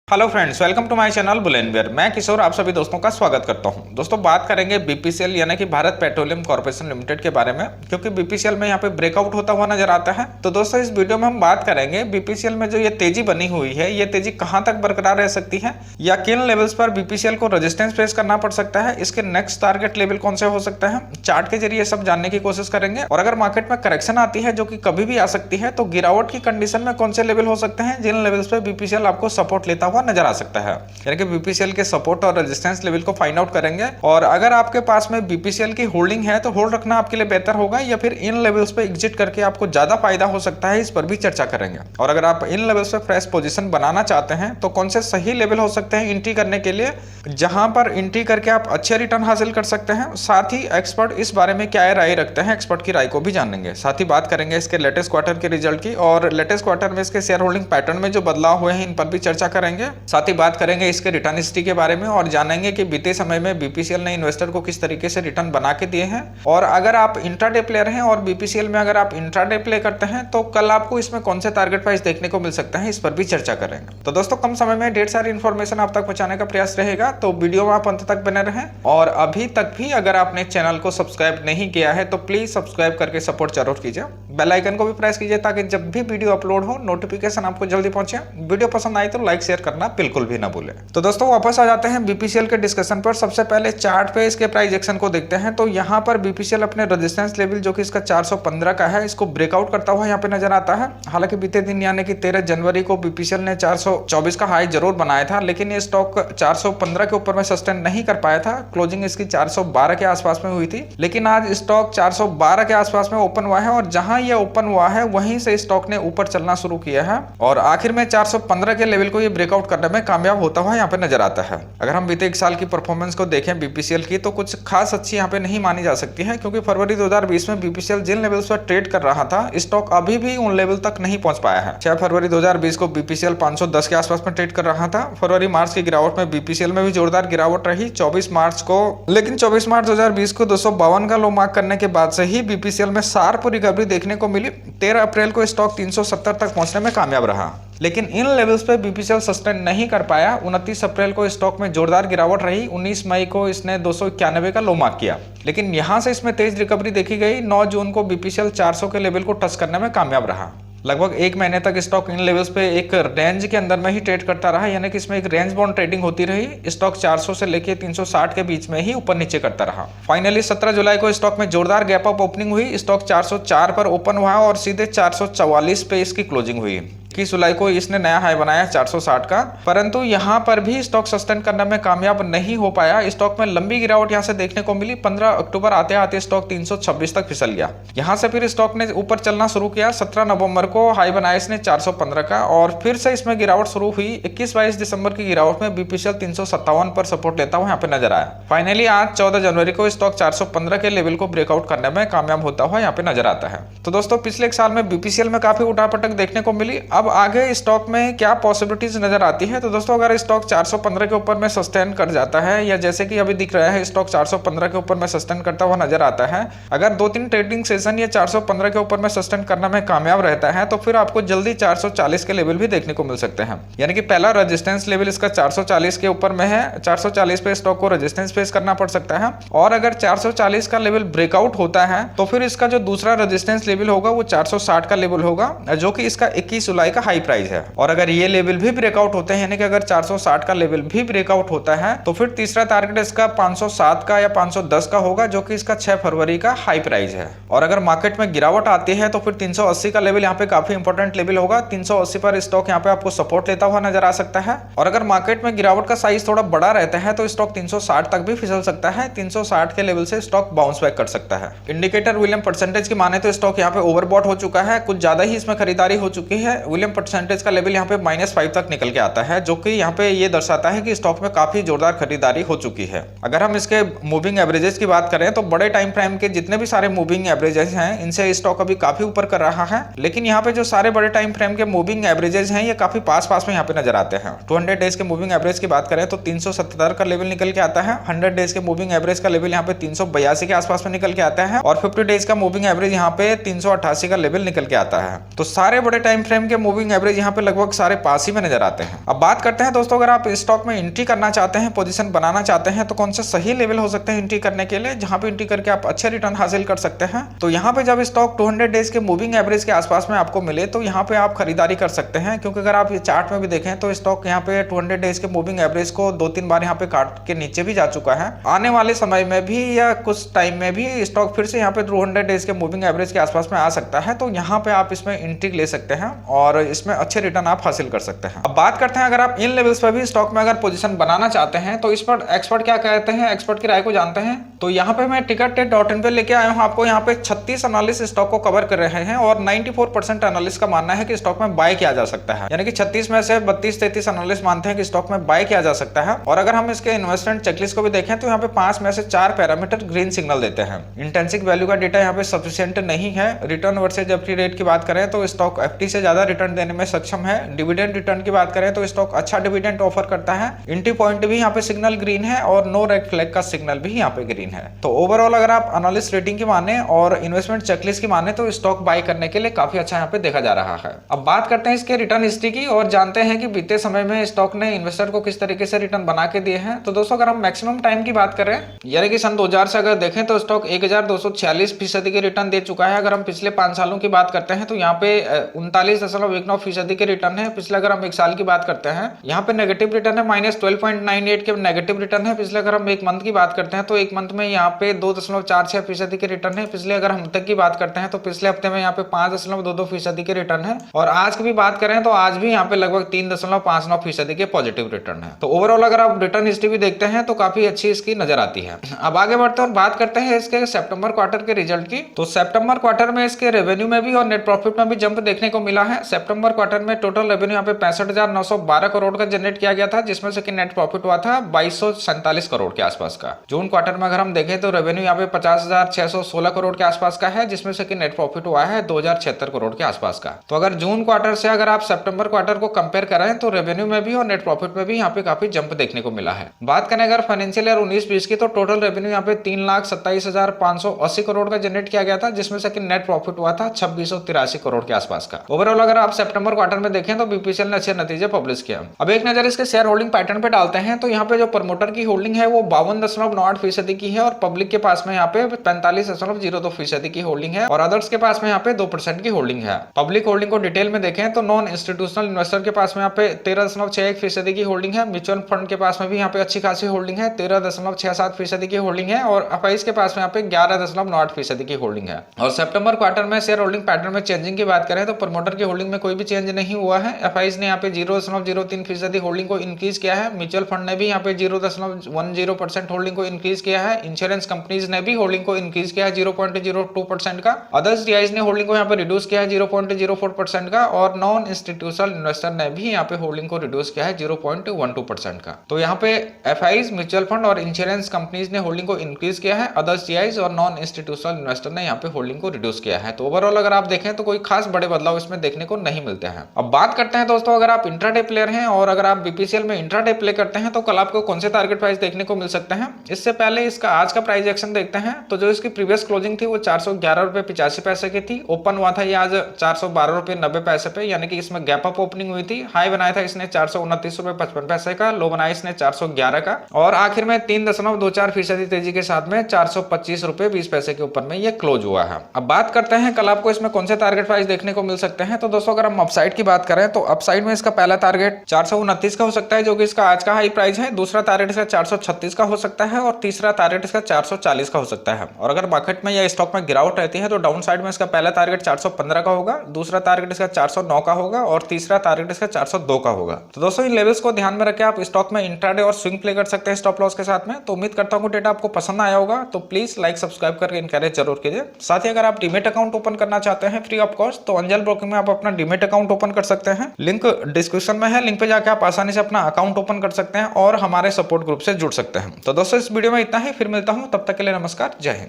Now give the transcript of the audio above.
Hello friends, welcome to my channel बुलेनवियर। मैं किशोर आप सभी दोस्तों का स्वागत करता हूं। दोस्तों बात करेंगे बीपीसीएल यानी कि भारत पेट्रोलियम कॉर्पोरेशन लिमिटेड के बारे में, क्योंकि बीपीसीएल में यहां पे ब्रेकआउट होता हुआ नजर आता है। तो दोस्तों इस वीडियो में हम बात करेंगे बीपीसीएल में जो ये तेजी बनी हुई है, ये तेजी कहां तक बरकरार रह सकती है या किन लेवल्स पर बीपीसीएल को रेजिस्टेंस फेस करना पड़ सकता है, इसके नेक्स्ट टारगेट लेवल कौन से हो सकता है, चार्ट के जरिए सब जानने की कोशिश करेंगे। और अगर मार्केट में करेक्शन आती है जो कि कभी भी आ सकती है, तो गिरावट की कंडीशन में कौन से लेवल हो सकते हैं जिन लेवल्स पे बीपीसीएल आपको सपोर्ट लेता हुआ नजर आ सकता है। यानी कि बीपीसीएल के सपोर्ट और रेजिस्टेंस लेवल को फाइंड आउट करेंगे। और अगर आपके पास में बीपीसीएल की होल्डिंग है तो होल्ड रखना आपके लिए बेहतर होगा, या फिर इन लेवल्स पे एग्जिट करके आपको ज्यादा फायदा हो सकता है, इस पर भी चर्चा करेंगे। और अगर आप इन लेवल्स पे फ्रेश पोजीशन बनाना चाहते हैं तो कौन से सही लेवल हो सकते हैं एंट्री करने के लिए, जहां पर एंट्री करके आप अच्छे रिटर्न हासिल कर सकते हैं। साथ ही एक्सपर्ट इस बारे में क्या राय रखते हैं, एक्सपर्ट की राय को भी जानेंगे। साथ ही बात करेंगे इसके लेटेस्ट क्वार्टर के रिजल्ट की, और लेटेस्ट क्वार्टर में इसके शेयर होल्डिंग पैटर्न में जो बदलाव हुए हैं इन पर भी चर्चा करेंगे। साथ ही बात करेंगे इसके रिटर्न हिस्ट्री के बारे में और जानेंगे कि बीते समय में बीपीसीएल ने इन्वेस्टर को किस तरीके से रिटर्न बना के दिए हैं। और अगर आप इंट्राडे प्लेयर हैं और बीपीसीएल में अगर आप इंट्राडे प्ले करते हैं तो कल आपको इसमें कौन से टारगेट प्राइस देखने को मिल सकता है, इस पर भी चर्चा करेंगे। तो दोस्तों कम समय में ढेर सारी इन्फॉर्मेशन आप तक पहुंचाने का प्रयास रहेगा, तो वीडियो में आप अंत तक बने रहें। और अभी तक भी अगर आपने चैनल को सब्सक्राइब नहीं किया है तो प्लीज सब्सक्राइब करके सपोर्ट जरूर कीजिए। बेल आइकन को भी प्रेस कीजिए ताकि जब भी वीडियो अपलोड हो नोटिफिकेशन आपको जल्दी पहुंचे। वीडियो पसंद आई तो लाइक शेयर करना बिल्कुल भी ना भूलें। तो दोस्तों वापस आ जाते हैं बीपीसीएल के डिस्कशन पर। सबसे पहले चार्ट पे इसके प्राइस एक्शन को देखते हैं। तो यहाँ पर बीपीसीएल अपने रेजिस्टेंस लेवल जो कि इसका 415 का है, इसको ब्रेकआउट करता हुआ यहाँ पे नजर आता है। हालांकि बीते दिन यानी कि 13 जनवरी को बीपीसीएल ने 424 का हाई जरूर बनाया था, लेकिन ये स्टॉक 415 के ऊपर में सस्टेन नहीं कर पाया था। क्लोजिंग इसकी 412 के आसपास में हुई थी, लेकिन आज स्टॉक 412 के आसपास में ओपन हुआ है, और जहां ये ओपन हुआ है वहीं से स्टॉक ने ऊपर चलना शुरू किया है और आखिर में 415 के लेवल को ये ब्रेकआउट करने में कामयाब होता हुआ यहाँ पे नजर आता है। अगर हम बीते एक साल की परफॉर्मेंस को देखें बीपीसीएल की, तो कुछ खास अच्छी यहाँ पे नहीं मानी जा सकती है, क्योंकि फरवरी 2020 में बीपीसीएल जिन लेवल्स पर ट्रेड कर रहा था स्टॉक अभी भी उन लेवल तक नहीं पहुंच पाया है। 6 फरवरी 2020 को बीपीसीएल 510 के आसपास में ट्रेड कर रहा था। फरवरी मार्च की गिरावट में बीपीसीएल में भी जोरदार गिरावट रही 24 मार्च को, लेकिन 24 मार्च 2020 को 252 का लो मार्क करने के बाद से ही बीपीसीएल में शार्प रिकवरी देखने को मिली। 13 अप्रैल को स्टॉक 370 तक पहुंचने में कामयाब रहा, लेकिन इन लेवल्स पे बीपीसीएल सस्टेन नहीं कर पाया। 29 अप्रैल को स्टॉक में जोरदार गिरावट रही। 19 मई को इसने 291 का लो मार्क किया, लेकिन यहां से इसमें तेज रिकवरी देखी गई। 9 जून को बीपीसीएल 400 के लेवल को टच करने में कामयाब रहा। लगभग एक महीने तक स्टॉक इन लेवल्स पे एक रेंज के अंदर में ही ट्रेड करता रहा, यानी कि इसमें एक रेंज बाउंड ट्रेडिंग होती रही। स्टॉक 400 से लेके 360 के बीच में ही ऊपर नीचे करता रहा। फाइनली 17 जुलाई को स्टॉक में जोरदार गैप अप ओपनिंग हुई। स्टॉक 404 पर ओपन हुआ और सीधे 444 पे इसकी क्लोजिंग हुई। 21 जुलाई को इसने नया हाई बनाया 460 का, परंतु यहां पर भी स्टॉक सस्टेन करने में कामयाब नहीं हो पाया। स्टॉक में लंबी गिरावट यहां से देखने को मिली। 15 अक्टूबर आते आते स्टॉक 326 तक फिसल गया। यहां से फिर स्टॉक ने ऊपर चलना शुरू किया। 17 नवंबर को हाई बनाया इसने 415 का, और फिर से इसमें गिरावट शुरू हुई। 21-22 दिसंबर की गिरावट में बीपीसीएल 357 पर सपोर्ट लेता हुआ यहाँ पे नजर आया। फाइनली आज 14 जनवरी को स्टॉक 415 के लेवल को ब्रेकआउट करने में कामयाब होता हुआ यहाँ पे नजर आता है। तो दोस्तों पिछले एक साल में बीपीसीएल में काफी उठापटक देखने को मिली। अब आगे स्टॉक में क्या पॉसिबिलिटीज नजर आती है, तो दोस्तों अगर स्टॉक 415 के ऊपर में सस्टेन कर जाता है, या जैसे कि अभी दिख रहा है स्टॉक 415 के ऊपर में सस्टेन करता हुआ नजर आता है, अगर 2-3 ट्रेडिंग सेशन ये 415 के ऊपर में सस्टेन करने में कामयाब रहता है, तो फिर आपको जल्दी 440 के लेवल भी देखने को मिल सकते हैं। यानी कि पहला रेजिस्टेंस लेवल इसका 440 के ऊपर में है। 440 पे स्टॉक को रेजिस्टेंस फेस करना पड़ सकता है, और अगर 440 का लेवल ब्रेकआउट होता है तो फिर इसका जो दूसरा रेजिस्टेंस लेवल होगा वो 460 का लेवल होगा, जो कि इसका 21 जुलाई का हाई प्राइस है। और अगर ये लेवल भी ब्रेकआउट होते हैं, यानी कि अगर 460 का लेवल भी ब्रेकआउट होता है, तो फिर तीसरा टारगेट इसका 507 का या 510 का होगा, जो कि इसका 6 फरवरी का हाई प्राइस है। और अगर मार्केट में गिरावट आती है तो फिर 380 का लेवल यहाँ पे काफी इंपॉर्टेंट लेवल होगा। 380 पर स्टॉक यहाँ पे आपको सपोर्ट लेता हुआ नजर आ सकता है। और अगर मार्केट में गिरावट का साइज थोड़ा बड़ा रहता है तो स्टॉक 360 तक भी फिसल सकता है। 360 के लेवल से स्टॉक बाउंस बैक कर सकता है। इंडिकेटर विलियम परसेंटेज की माने तो स्टॉक यहाँ पे ओवरबॉट हो चुका है, कुछ ज्यादा ही इसमें खरीदारी हो चुकी है। विलियम परसेंटेज का लेवल यहाँ पे -5 तक निकल के आता है, जो कि यहाँ पे ये दर्शाता है कि स्टॉक में काफी जोरदार खरीदारी हो चुकी है। अगर हम इसके मूविंग एवरेजेस की बात करें तो बड़े टाइम फ्रेम के जितने भी सारे मूविंग एवरेजेस हैं, इनसे स्टॉक अभी काफी ऊपर कर रहा है। लेकिन यहाँ पे जो सारे बड़े टाइम फ्रेम के मूविंग एवरेजेस हैं, ये काफी पास में यहाँ पे नजर आते हैं। 200 डेज के मूविंग एवरेज की बात करें तो 377 का लेवल निकल के आता है। 100 डेज के मूविंग एवरेज का लेवल यहाँ पे 382 के आसपास में निकल के आता है, और 50 डेज का मूविंग एवरेज यहाँ पे 388 का लेवल निकल के आता है। तो सारे बड़े टाइम फ्रेम के मूविंग एवरेज यहाँ पे लगभग सारे पास ही में नजर आते हैं। अब बात करते हैं दोस्तों, अगर आप स्टॉक में एंट्री करना चाहते हैं, पोजीशन बनाना चाहते हैं, तो कौन से सही लेवल हो सकते हैं एंट्री करने के लिए, जहां पे एंट्री करके आप अच्छे रिटर्न हासिल कर सकते हैं। तो यहाँ पे जब स्टॉक 200 डेज के मूविंग एवरेज के आसपास में आपको मिले तो यहाँ पे आप खरीदारी कर सकते हैं, क्योंकि अगर आप ये चार्ट में भी देखें तो स्टॉक यहाँ पे 200 डेज के मूविंग एवरेज को 2-3 बार यहाँ पे काट के नीचे भी जा चुका है। आने वाले समय में भी या कुछ टाइम में भी स्टॉक फिर से यहाँ पे 200 डेज के मूविंग एवरेज के आसपास में आ सकता है। तो यहाँ पे आप इसमें एंट्री ले सकते हैं और इसमें अच्छे रिटर्न आप हासिल कर सकते हैं। अब बात करते हैं, अगर आप इन लेवल्स पर भी स्टॉक में अगर पोजीशन बनाना चाहते हैं तो इस पर एक्सपर्ट क्या कहते हैं, एक्सपर्ट की राय को जानते हैं। तो यहाँ पे मैं टिकरटेट.इन पे लेके आया हूँ आपको। यहाँ पे 36 एनालिस्ट स्टॉक को कवर कर रहे हैं और 94% एनालिस्ट का मानना है कि स्टॉक में बाय किया जा सकता है। यानी कि 36 में से 32-33 एनालिस्ट मानते हैं कि स्टॉक में बाय किया जा सकता है। और अगर हम इसके इन्वेस्टमेंट चेकलिस्ट को भी देखें तो यहाँ पे 5 में से 4 पैरामीटर ग्रीन सिग्नल देते हैं। इंटेंसिक वैल्यू का डेटा यहाँ पे सफिशिएंट नहीं है। रिटर्न वर्सेज एफडी रेट की बात करें तो स्टॉक एफडी से ज्यादा रिटर्न देने में सक्षम है। डिविडेंड रिटर्न की बात करें तो स्टॉक अच्छा डिविडेंड ऑफर करता है। एंट्री पॉइंट भी यहाँ पे सिग्नल ग्रीन है और नो रेड फ्लैग का सिग्नल भी यहाँ पे ग्रीन है। तो ओवरऑल अगर आप एनालिस्ट रेटिंग की माने और इन्वेस्टमेंट चेकलिस्ट की माने तो स्टॉक बाय करने के लिए काफी अच्छा यहाँ पे देखा जा रहा है। अब बात करते हैं इसके रिटर्न हिस्ट्री की और जानते हैं कि बीते समय में स्टॉक ने इन्वेस्टर को किस तरीके से रिटर्न बना के दिए हैं। तो दोस्तों अगर हम मैक्सिमम टाइम की बात करें, यानी कि सन 2000 से अगर देखें तो स्टॉक 1246% के रिटर्न दे चुका है। अगर हम पिछले 5 सालों की बात करते हैं तो यहाँ पे 39.19% के रिटर्न है। पिछले अगर हम 1 साल की बात करते हैं, यहाँ पे नेगेटिव रिटर्न है, -12.98 के नेगेटिव रिटर्न है। पिछले अगर हम 1 मंथ की बात करते हैं तो 1 मंथ में यहाँ पे 2.46% के रिटर्न है। पिछले अगर हम तक की बात करते हैं तो पिछले हफ्ते में यहाँ पे 5.22% के रिटर्न है। और आज की भी बात करें तो आज भी यहाँ पे लगभग 3.59% के पॉजिटिव रिटर्न है। तो ओवरऑल अगर आप रिटर्न हिस्ट्री भी देखते हैं तो काफी अच्छी इसकी नजर आती है। अब आगे बढ़ते हैं और बात करते हैं इसके सितंबर क्वार्टर के रिजल्ट की। तो सितंबर क्वार्टर में इसके रेवेन्यू में भी और नेट प्रॉफिट में भी जंप देखने को मिला है। सितंबर क्वार्टर में टोटल रेवेन्यू यहाँ पे 65,912 करोड़ का जनरेट किया गया था, जिसमें से कि नेट प्रॉफिट हुआ था 2247 करोड़ के आसपास का। जून क्वार्टर में अगर हम देखें तो रेवेन्यू यहाँ पे 50,616 करोड़ के आसपास का है, जिसमें से कि नेट प्रॉफिट हुआ है 2076 करोड़ के आसपास का। तो अगर जून क्वार्टर से अगर आप सितंबर क्वार्टर को कंपेयर करें तो रेवेन्यू में भी और नेट प्रॉफिट में भी यहाँ पे काफी जंप देखने को मिला है। बात करें अगर फाइनेंशियल ईयर 19-20 की तो टोटल रेवेन्यू यहाँ पे 3,27,580 करोड़ का जनरेट किया गया था, जिसमें से कि नेट प्रॉफिट हुआ था 2683 करोड़ के आसपास का। ओवरऑल अगर आप सितंबर क्वार्टर में देखें तो बीपीसीएल ने अच्छे नतीजे पब्लिश किया। अब एक नजर इसके शेयर होल्डिंग पैटर्न पे डालते हैं तो यहाँ पे जो प्रमोटर की होल्डिंग है वो 52.98% की है और पब्लिक के पास में यहाँ पे 45.02% की होल्डिंग है और अदर्स के पास में यहाँ पे 2% की होल्डिंग है। पब्लिक होल्डिंग को डिटेल में देखें तो नॉन इंस्टीट्यूशनल इन्वेस्टर के पास में यहाँ पे 13.61% की होल्डिंग है। म्यूचुअल फंड के पास में भी यहाँ पे अच्छी खासी होल्डिंग है, 13.67% की होल्डिंग है और एफआईज के पास में यहाँ पे 11.98% की होल्डिंग है। और सितंबर क्वार्टर में शेयर होल्डिंग पैटर्न में चेंजिंग की बात करें तो प्रमोटर की होल्डिंग में कोई भी चेंज नहीं हुआ है। एफआईज ने यहाँ पे 0.03% होल्डिंग को इंक्रीज किया है। म्यूचुअल फंड ने भी यहाँ पे 0.10% होल्डिंग को इंक्रीज किया है। इंश्योरेंस कंपनीज ने भी होल्डिंग को इंक्रीज किया है 0.02% का। अदर्स डीआईज ने होल्डिंग को यहाँ पे रिड्यूस किया है 0.04% का और नॉन इंस्टीट्यूशनल इन्वेस्टर ने भी यहाँ पे होल्डिंग को रिड्यूस किया है 0.12% का। तो यहाँ पे एफआईज, म्यूचुअल फंड और इंश्योरेंस कंपनीज ने होल्डिंग को इंक्रीज किया है। अदर्स डीआईज और नॉन इंस्टीट्यूशनल इन्वेस्टर ने यहाँ पे होल्डिंग को रिड्यूस किया है। तो ओवरऑल अगर आप देखें तो कोई खास बड़े बदलाव इसमें देखने को नहीं मिलते हैं। अब बात करते हैं दोस्तों, अगर आप इंट्राडे प्लेयर हैं और अगर आप बीपीसीएल में इंट्राडे प्ले करते हैं तो कल आपको कौन से टारगेट प्राइस देखने को मिल सकते हैं। इससे पहले इसका आज का प्राइस एक्शन देखते हैं। तो जो इसकी प्रीवियस क्लोजिंग थी वो 411.85 की थी। ओपन हुआ था ये आज 412.90 पे, यानी कि इसमें गैप अप ओपनिंग हुई थी। हाई बनाया था इसने 429.55 का, लो बनाया इसने 411 का और आखिर में 3.24% तेजी के साथ में 425.20 के ऊपर में ये क्लोज हुआ है। अब बात करते हैं कल आपको इसमें कौन से टारगेट प्राइस देखने को मिल सकते हैं। तो दोस्तों अगर हम अपसाइड की बात करें तो अपसाइड में इसका पहला टारगेट 429 का हो सकता है, जो कि इसका आज का हाई प्राइस है। दूसरा टारगेट इसका 436 का हो सकता है और तीसरा टारगेट इसका 440 का हो सकता है। और अगर मार्केट में या स्टॉक में गिरावट रहती है तो डाउन साइड में इसका पहला टारगेट 415 का होगा, दूसरा टारगेट इसका 409 का होगा और तीसरा टारगेट इसका 402 का होगा। तो दोस्तों इन लेवल्स को ध्यान में रखकर आप स्टॉक में इंट्राडे और स्विंग प्ले कर सकते हैं स्टॉप लॉस के साथ में। तो उम्मीद करता हूँ डेटा आपको पसंद आया होगा, तो प्लीज लाइक सब्सक्राइब करके इनकरेज जरूर कीजिए। साथ ही अगर आप डीमेट अकाउंट ओपन करना चाहते हैं फ्री ऑफ कॉस्ट तो अंजल ब्रोकिंग में आप अपना डीमेट अकाउंट ओपन कर सकते हैं। लिंक डिस्क्रिप्शन में है, लिंक पे जाकर आप आसानी से अपना अकाउंट ओपन कर सकते हैं और हमारे सपोर्ट ग्रुप से जुड़ सकते हैं। तो दोस्तों इस वीडियो में इतना ही, फिर मिलता हूँ, तब तक के लिए नमस्कार, जय हिंद।